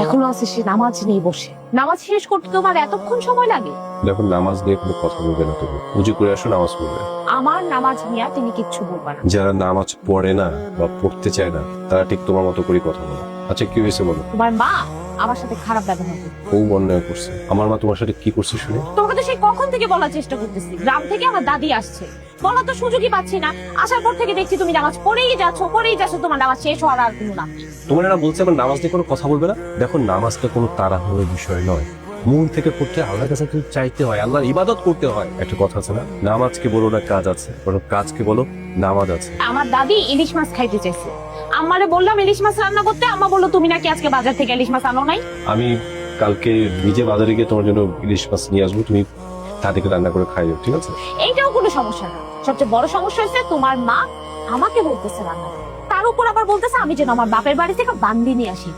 এখনো আছে সে নামাজ নিয়ে বসে। নামাজ শেষ করতে তোমার এতক্ষণ সময় লাগে? দেখো, নামাজ নিয়ে কোনো কথা বলবে না তুমি। উজু করে আসো, নামাজ পড়বে। আমার নামাজ নিয়ে তুমি কিচ্ছু বলবা না। যারা নামাজ পড়ে না বা পড়তে চায় না, তারা ঠিক তোমার মতো করে কথা বলে। আচ্ছা, কি হয়েছে বলো? তোমার মা আমার সাথে খারাপ ব্যবহার করে। ও অন্যায় করছে। আমার মা তোমার সাথে কি করছে শুনে? তোমাকে তো সেই কখন থেকে বলার চেষ্টা করতেছি, গ্রাম থেকে আমার দাদি আসছে, বলা তো সুযোগই পাচ্ছি না। আসার পর থেকে দেখছি তুমি নামাজ পড়েই যাচ্ছ, তোমার নামাজ শেষ হওয়ার আর কোনো নাম নেই। তোমার এরা বলছে আমার নামাজ নিয়ে কোনো কথা বলবে না। দেখো, নামাজটা কোনো তাড়াহুড়োর বিষয় নয়। মন থেকে পড়তে আল্লাহর কাছে কিন্তু চাইতে হয়, আল্লাহর ইবাদত করতে হয়। একটা কথা আছে না, নামাজকে বলো না কাজ আছে, বরং কাজকে বলো নামাজ আছে। আমার দাদি ইলিশ মাছ খাইতে চাইছে, আম্মারে বললাম ইলিশ মাছ রান্না করতে, আম্মা বললো তুমি নাকি আজকে বাজার থেকে ইলিশ মাছ আনো নাই। আমি কালকে নিজে বাজারে গিয়ে তোমার জন্য ইলিশ মাছ নিয়ে আসবো, তুমি তাদেরকে রান্না করে খাই যাও, ঠিক আছে? এইটাও কোনো সমস্যা না। সবচেয়ে বড় সমস্যা হচ্ছে তোমার মা আমাকে বলতেছে রান্না করতে। তার উপর আবার বলতেছে আমি যেন আমার বাপের বাড়ি থেকে বান্দি নিয়ে আসি।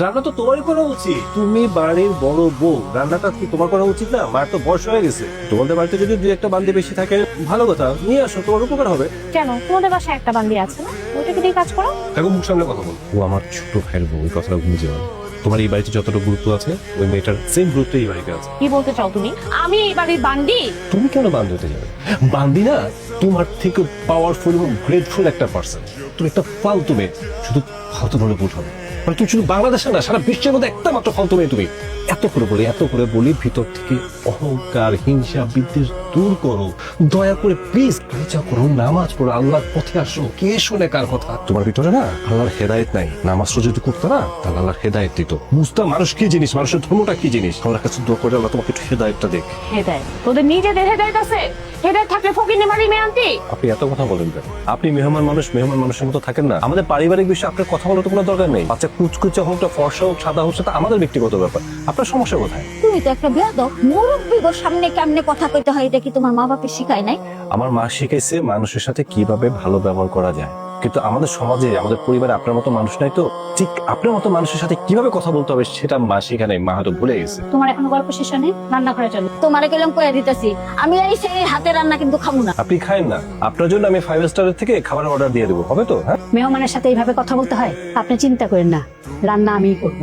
রান্না তো তোমারই করা উচিত। তুমি বাড়ির বড় বউ, রান্নাটা কি তোমার করা উচিত না? মার তো বয়স হয়ে গেছে। তোমাদের বাড়িতে যদি দুই একটা বান্দি বেশি থাকে, ভালো কথা, নিয়ে আসো, তোমার উপকার হবে। কেন, তোমাদের বাসায় একটা বান্দি আছে না? ওইটাকে দিয়ে কাজ করো। এখন মুখ সামনে কথা বল। ও আমার ছোট ভাইয়ের বউ, এই কথাটা ভুলে যাও না। তোমার এই বাড়িতে যতটা গুরুত্ব আছে, ওই মেয়েটার সেম গুরুত্ব এই বাড়িতে আছে। কি বলতে চাও তুমি? আমি এই বাড়ির বান্দি? তুমি কেন বান্দি হতে যাবে? বান্দি না, তোমার থেকে পাওয়ারফুল এবং গ্রেটফুল একটা পার্সন। তুমি একটা ফালতু মেয়ে, শুধু ফালতু বলে ভুল হবে। মানে তুমি শুধু বাংলাদেশে না, সারা বিশ্বের মধ্যে একটা মাত্র ফালতু মেয়ে তুমি। এত করে বলি ভিতর থেকে অহংকার, হিংসা, বিদ্বেষ দূর করো। দয়া করে প্লিজ পূজা করো, নামাজ পড়ো, আল্লাহর পথে আসো। কে শুনে কার কথা? তোমার ভিতরে না আল্লাহর হেদায়েত নাই। নামাজটা যদি করতে না, তাহলে আল্লাহর হেদায়েত দিত। বুঝতাম মানুষ কি জিনিস, মানুষের ধর্মটা কি জিনিস। আল্লাহর কাছে দোয়া করে আল্লাহ তোমাকে একটু হেদায়েতটা দেখ। হেদায়েত তোদের নিজেদের হেদায়েত আছে? হেদায়েত থাকলে ফকিন্নি মারি মেয়ান্তি। আপনি এত কথা বলেন কেন? আপনি মেহমান মানুষের মতো থাকেন না। আমাদের পারিবারিক বিষয়ে আপনার কথা বলার তো কোনো দরকার নেই। বাচ্চা কুচকুচে হোক, ফর্সা হোক, সাদা হোক, সেটা আমাদের ব্যক্তিগত ব্যাপার। আপনার সমস্যা কোথায়? তুমি তো একটা বেয়াদব। মুরব্বিদের সামনে কেমনে কথা কইতে হয় এটা কি তোমার মা বাপে শিখায় নাই? আমার মা শিখাইছে মানুষের সাথে কিভাবে ভালো ব্যবহার করা যায়। কিন্তু আমাদের সমাজে, আমাদের পরিবারে আপনার মতো মানুষ নাই তো। ঠিক আপনার মতো মানুষের সাথে কিভাবে কথা বলতে হবে সেটা মা শিখে নাই, মা হয়তো ভুলে গেছে। তোমার এখন গল্প শেষ হয়নি? রান্না করে চলো। তোমারে কেলম করে দিতেছি, আমি এই সেই হাতে রান্না কিন্তু খাবো না। আপনি খায়েন না, আপনার জন্য আমি 5 স্টারের থেকে খাবারের অর্ডার দিয়ে দেবো, হবে তো? হ্যাঁ, মেহমানের সাথে এইভাবে কথা বলতে হয়? আপনি চিন্তা করেন না, রান্না আমিই করবো।